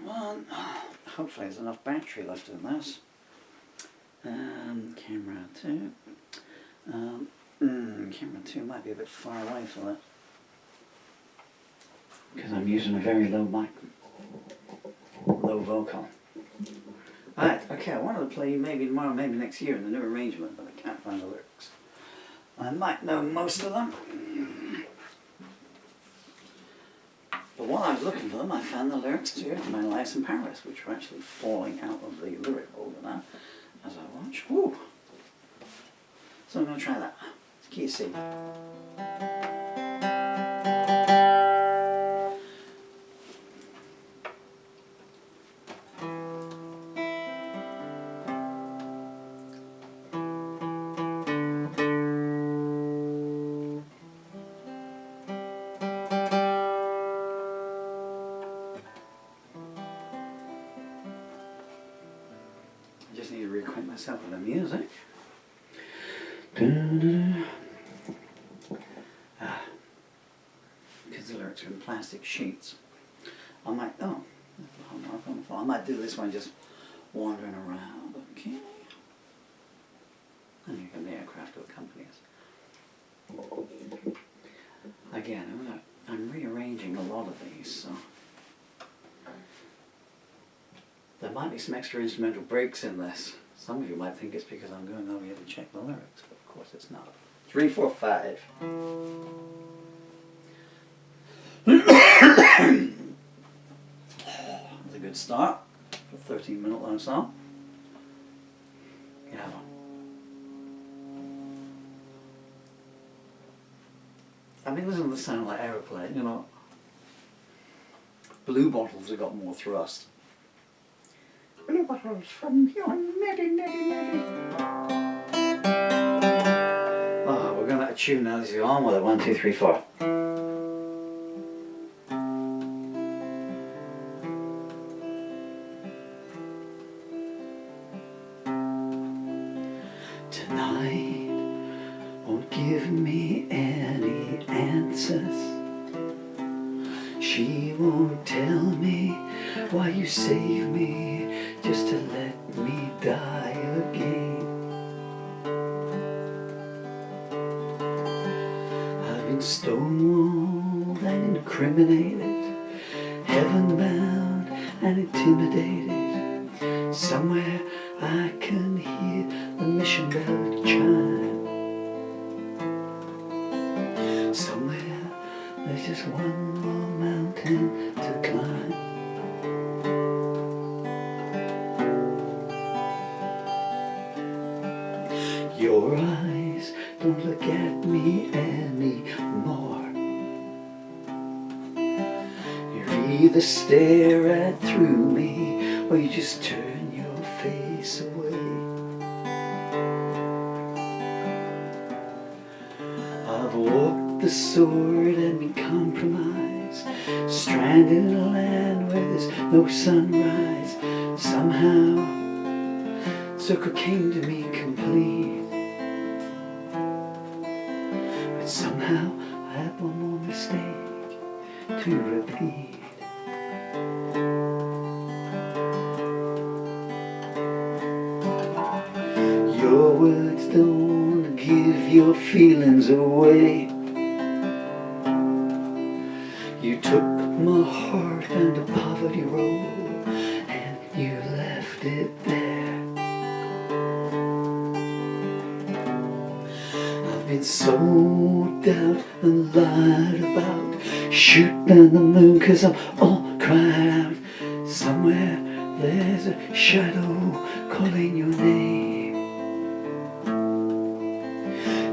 one. Hopefully there's enough battery left in this. Camera 2. Camera 2 might be a bit far away for that, because I'm using a very low mic, low vocal. Right, okay, I wanted to play you maybe tomorrow, maybe next year in the new arrangement, but I can't find the lyrics. I might know most of them, but while I was looking for them, I found the lyrics to Menelaus in Paris, which are actually falling out of the lyric holder now as I watch. Woo! So I'm going to try that. It's key C. I just need to reacquaint myself with the music. Because the lyrics are in plastic sheets. I might, oh, there's a homework on the phone. I might do this one just wandering around, okay? And you can the aircraft to accompany us. Again, I'm rearranging a lot of these, so there might be some extra instrumental breaks in this. Some of you might think it's because I'm going over here to check the lyrics, but of course it's not. 3, 4, 5. That's a good start for a 13-minute long song. You have one. I mean, doesn't this sound like aeroplane, you know? Blue bottles have got more thrust. Blue bottles from your neddy, neddy, neddy. Oh, we're going to tune now. This is on with it. 1, 2, 3, 4. Tonight won't give me any answers. She won't tell me why you saved me just to let me die again. I've been stonewalled and incriminated, heaven-bound and intimidated. Somewhere I can hear the mission bell chime. Somewhere there's just one more mountain to climb. Your eyes don't look at me anymore. You either stare right through me or you just turn your face away. I've walked the sword and been compromised, stranded in a land where there's no sunrise. Somehow, circle came to me complete. But somehow I had one more mistake to repeat. Your words don't give your feelings away. You took my heart down the poverty road and you left it there. I've been sold out and lied about, shoot down the moon 'cause I'm all cried out. Somewhere there's a shadow calling your name.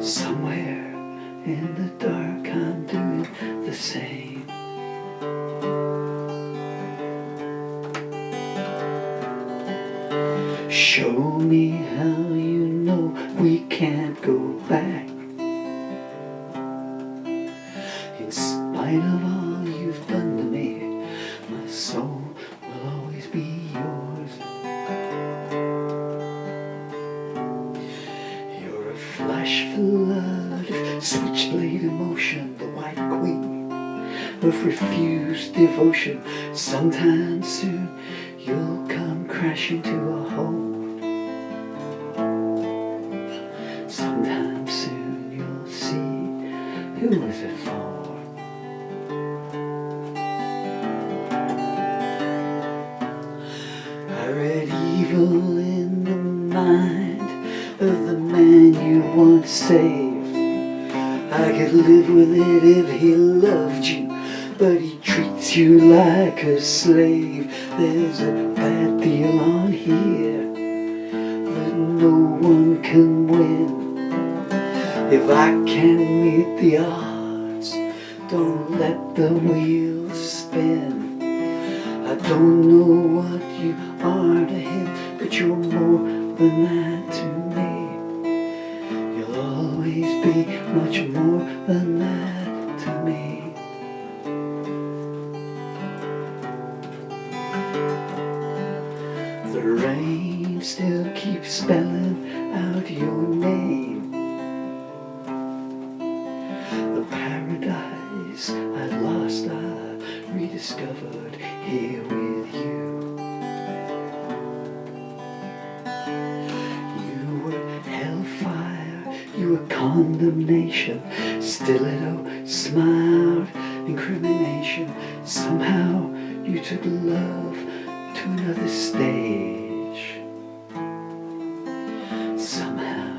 Somewhere in the dark I'm doing the same. Show me how you know we can't go back. In spite of all you've done to me, my soul will always be yours. You're a flash flood of switchblade emotion, the white queen of refusal lose devotion. Sometime soon you'll come crashing to a home. Sometime soon you'll see, who is it for? I read evil in the mind of the man you once saved. I could live with it if he loved you, but he treats you like a slave. There's a bad deal on here that no one can win. If I can't meet the odds, don't let the wheels spin. I don't know what you are to him, but you're more than that to me. You'll always be much more than that to me. The rain still keeps spelling out your name. The paradise at last I rediscovered here with you. You were hellfire, you were condemnation, stiletto, smiled, incrimination. Somehow you took love to another stage. Somehow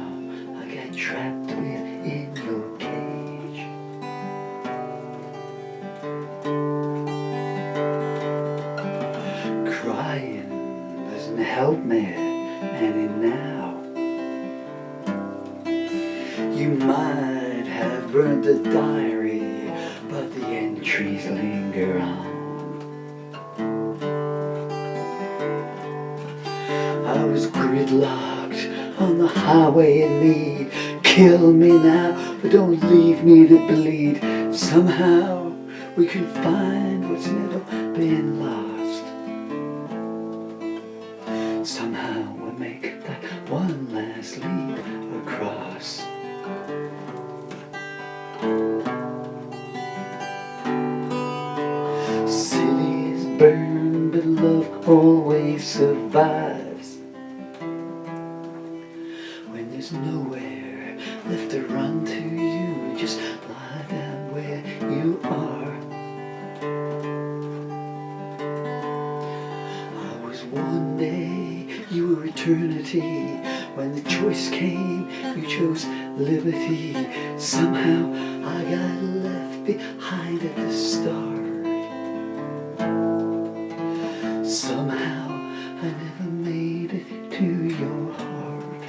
I got trapped within your cage. Crying doesn't help me any now. You might have burned the diary, but the entries linger on. I was gridlocked on the highway in need. Kill me now, but don't leave me to bleed. Somehow we can find what's never been lost. Somehow we'll make that one last leap across. Cities burn, but love always survives. When there's nowhere left to run to, you just lie down where you are. I was one day, you were eternity. When the choice came, you chose liberty. Somehow I got left behind at the start. Somehow I never made it to your heart.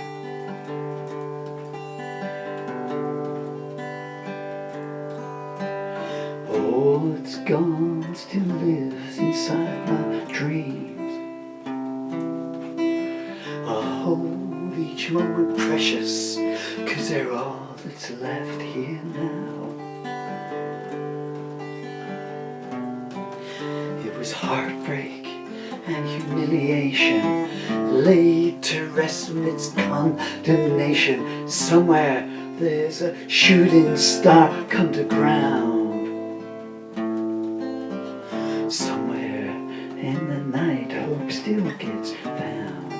Oh, it's gone, still lives inside my dreams. I hold each moment precious, 'cause they're all that's left here now. It was heartbreak and humiliation, laid to rest amidst condemnation. Somewhere there's a shooting star come to ground. Somewhere in the night hope still gets found.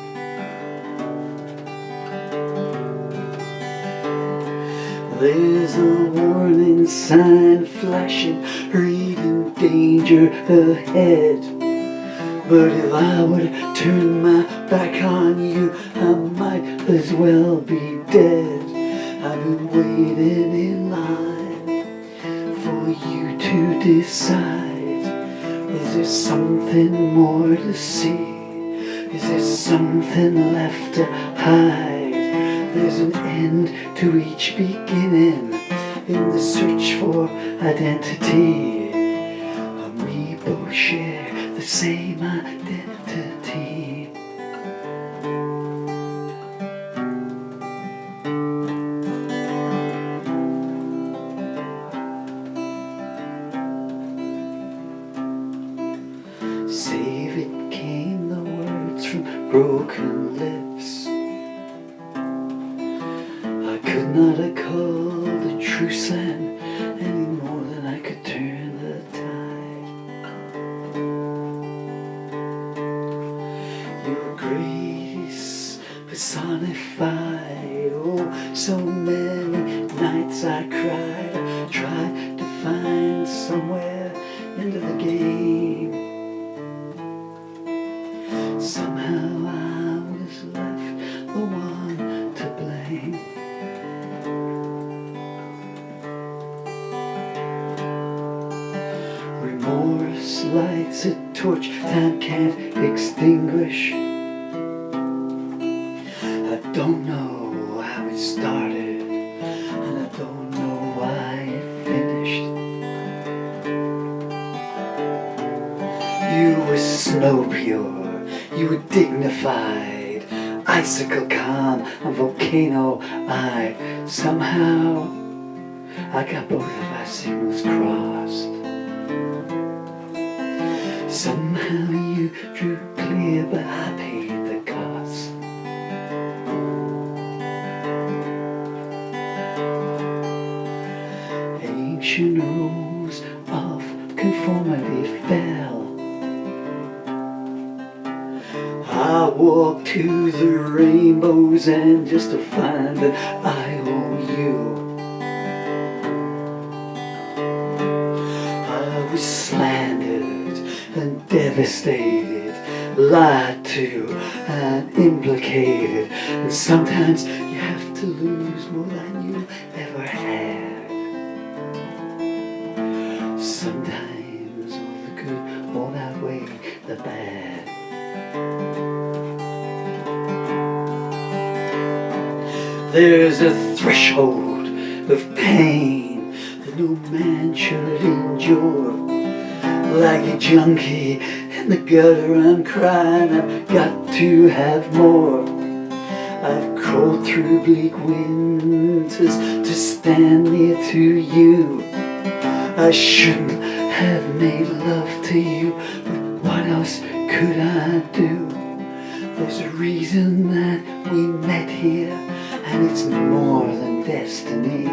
There's a warning sign flashing, reading danger ahead. But if I would turn my back on you, I might as well be dead. I've been waiting in line for you to decide. Is there something more to see? Is there something left to hide? There's an end to each beginning in the search for identity. We both share the same identity. Save it came the words from broken lips. I could not have called a truce then any more than I could turn the tide. personified. Oh, so many nights I cried, I tried to find somewhere into the game. Somehow I was left the one to blame. Remorse lights a torch time can't extinguish. I don't know how it started, and I don't know why it finished. You were snow pure, you were dignified, icicle calm and volcano eye. Somehow I got both of our signals crossed. Somehow you drew clear, but I paid the cost. Ancient rules of conformity fell. I walked to the rainbows and just to find that I owe you. I was slandered and devastated, lied to and implicated, and sometimes you have to lose more than you ever had. Sometimes all the good won't outweigh the bad. There's a threshold of pain that no man should endure. Like a junkie in the gutter I'm crying, I've got to have more. I've crawled through bleak winters to stand near to you. I shouldn't have made love to you, but what else could I do? There's a reason that we met here, and it's more than destiny.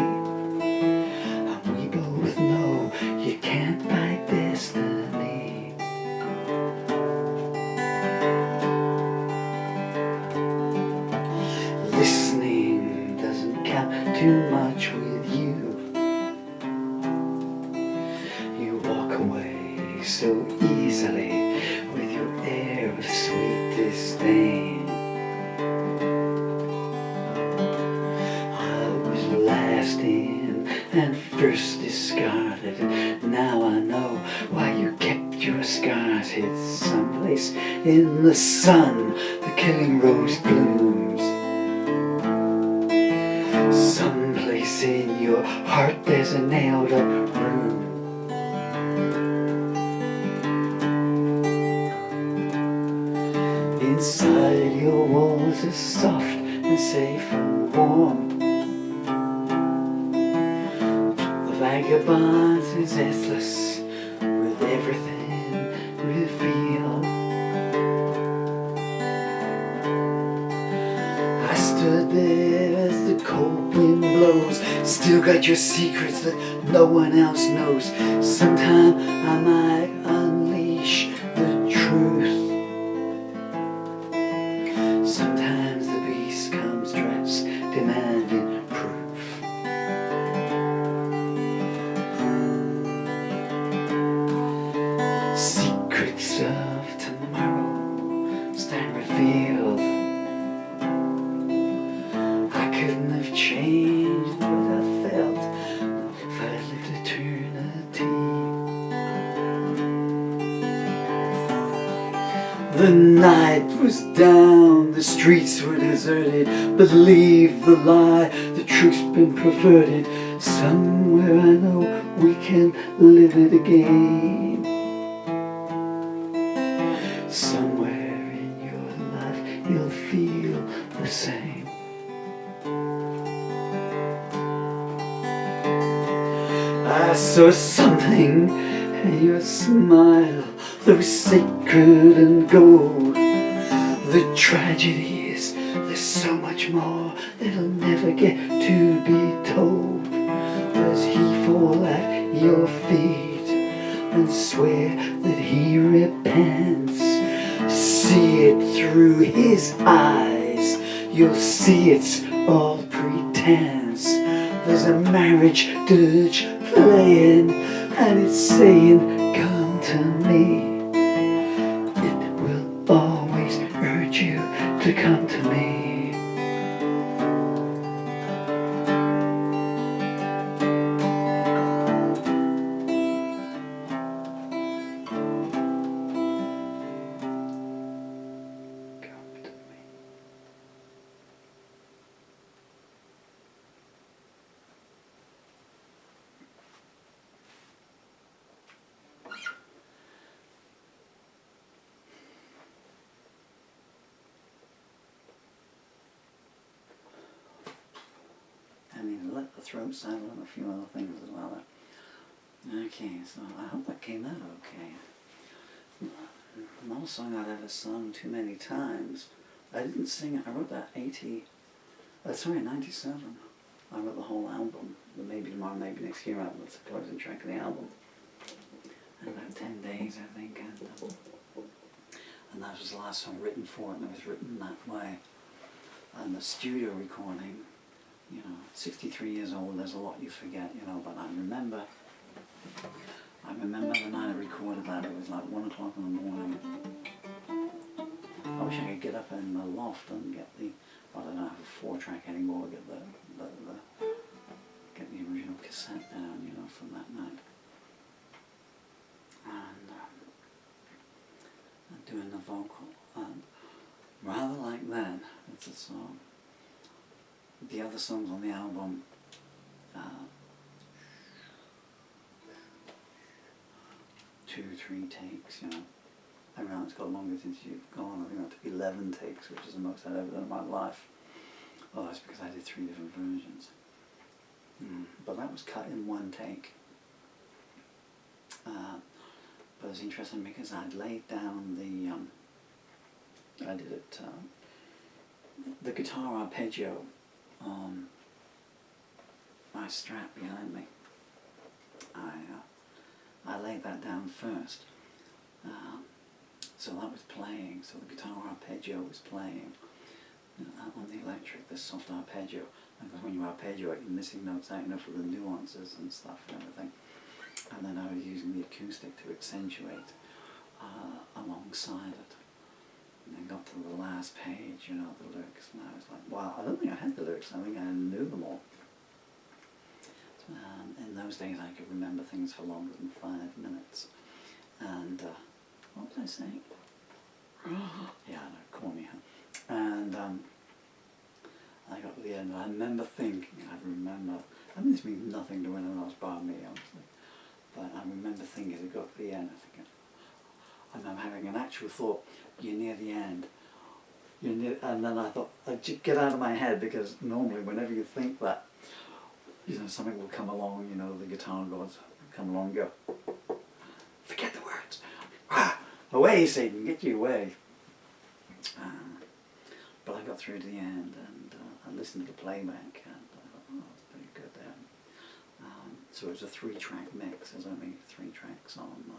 And we both know you can't fight destiny. Listening doesn't count too much with you. You walk away so easily with your air of sweet disdain. I was last in and first discarded. Now I know why you kept your scars hid someplace in the sun. The killing rose blooms. Someplace in your heart there's a nailed up room. Inside your walls are soft and safe and warm. The vagabond is restless with everything revealed. I stood there as the cold wind blows, still got your secrets that no one else knows. Sometime I might unleash the truth. Sometimes the beast comes dressed, demanding proof. Secrets of tomorrow stand revealed. I couldn't have changed what I felt if I lived eternity. The night was down, the streets were deserted. Believe the lie, the truth's been perverted. Somewhere I know we can live it again. Somewhere in your life you'll feel the same. I saw something in your smile that was sacred and gold. The tragedy is there's so much more that'll never get to be told. Does he fall at your feet and swear that he repents? See it through his eyes, you'll see it's all pretense. There's a marriage dirge playing, and it's saying, come to me. It will always urge you to come to me. I need to let the throat settle and a few other things as well. Okay, so I hope that came out okay. Not a song I've ever sung too many times. I didn't sing it, I wrote that 97. I wrote the whole album. The Maybe Tomorrow, Maybe Next Year album. That's the closing track of the album. In about 10 days, I think. And that was the last song written for it, and it was written that way. And the studio recording, 63 years old, there's a lot you forget, but I remember the night I recorded that, it was like 1 o'clock in the morning. I wish I could get up in the loft and get I don't have a 4-track anymore, get the original cassette down, from that night. And doing the vocal, and rather like that, it's a song. The other songs on the album, 2-3 takes, I realize it's got longer since you've gone. I think that took 11 takes, which is the most I've ever done in my life. Oh, that's because I did 3 different versions. But that was cut in 1 take. But it's interesting because I'd laid down the guitar arpeggio on my strap behind me. I laid that down first. So that was playing, so the guitar arpeggio was playing on the electric, this soft arpeggio. Because when you arpeggio, you're missing notes out, for the nuances and stuff and everything. And then I was using the acoustic to accentuate alongside it. And then got to the last page, the lyrics, and I was like, wow, I don't think I had the lyrics, I think I knew them all. In those days I could remember things for longer than 5 minutes. And, what was I saying? Yeah, no, call me, huh? And I got to the end, and I remember thinking, this means nothing to anyone else but me, honestly. But I remember thinking as I got to the end, and I'm having an actual thought, you're near the end. And then I thought, get out of my head, because normally whenever you think that, something will come along, the guitar gods will come along and go, forget the words. Away, Satan, get you away. But I got through to the end, and I listened to the playback, and I thought, oh, that's pretty good there. So it was a 3-track mix. There's only 3 tracks on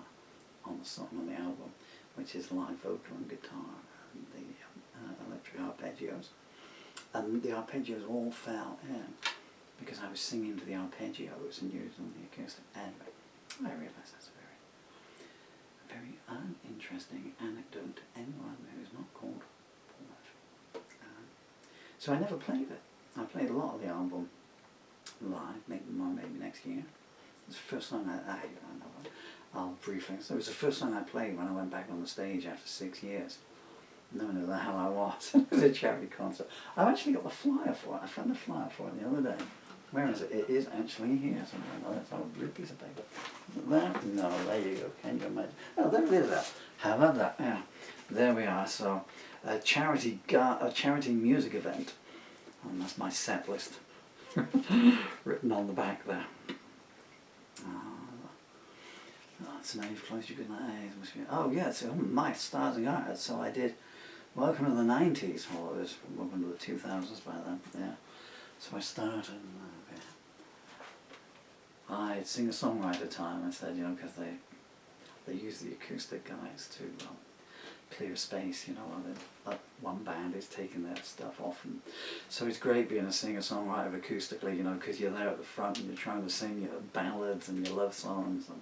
the song, on the album, which is live vocal and guitar, and the electric arpeggios. And the arpeggios all fell in, because I was singing to the arpeggios and using the acoustic. Anyway, I realised that's a very uninteresting anecdote to anyone who's not called Paul. So I never played it. I played a lot of the album live, maybe next year. It was the first song I'll briefly. So it was the first song I played when I went back on the stage after 6 years. No one knew the hell I was. It was a charity concert. I've actually got the flyer for it. I found the flyer for it the other day. Where is it? It is actually here somewhere. Oh, that's a blue piece of paper. That? No, there you go. Can you imagine? Oh, there it is. There. How about that? Yeah. There we are. So, a charity music event. And that's my set list. Written on the back there. That's now you've closed your good night. Oh, yeah. So, my stars and garters. So I did Welcome to the 90s. Well, it was Welcome to the 2000s by then. Yeah. So I started. I'd singer-songwriter time, I said, because they use the acoustic guys to clear space, you know, and that one band is taking their stuff off. And so it's great being a singer-songwriter acoustically, you know, because you're there at the front and you're trying to sing your ballads and your love songs and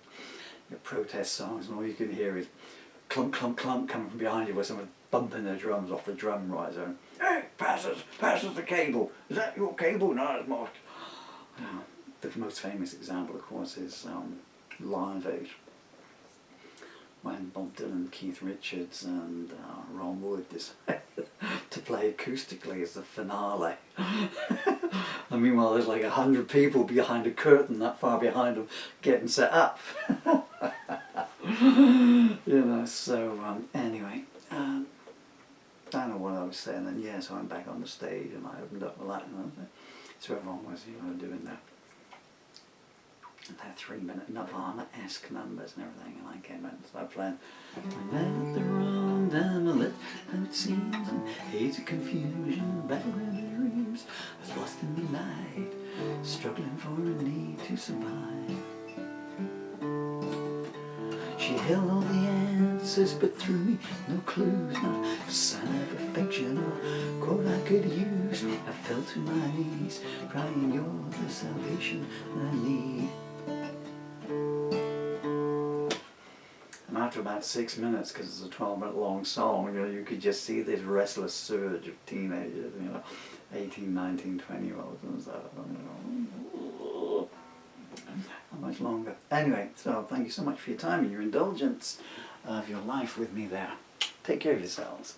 your protest songs, and all you can hear is clunk, clunk, clunk coming from behind you with someone bumping their drums off the drum riser. Hey, pass us the cable. Is that your cable? No, it's not. The most famous example, of course, is Live Aid, when Bob Dylan, Keith Richards and Ron Wood decided to play acoustically as the finale. And meanwhile there's like 100 people behind a curtain that far behind them getting set up. You know, so anyway, I don't know what I was saying then. Yeah, so I'm back on the stage and I opened up with that, and so everyone was, you know, doing their 3-minute Nirvana-esque numbers and everything, and I came out and started playing. I met the wrong time, I let how it seems, and haze of confusion, battling dreams. I was lost in the night, struggling for a need to survive. She held all the answers, but threw me no clues, not a sign of affection or quote I could use. I fell to my knees, crying, "You're the salvation I need." And after about 6 minutes, because it's a 12-minute long song, you know, you could just see this restless surge of teenagers, you know, 18, 19, 20-year-olds and stuff. How much longer? Anyway, so thank you so much for your time and your indulgence of your life with me there. Take care of yourselves.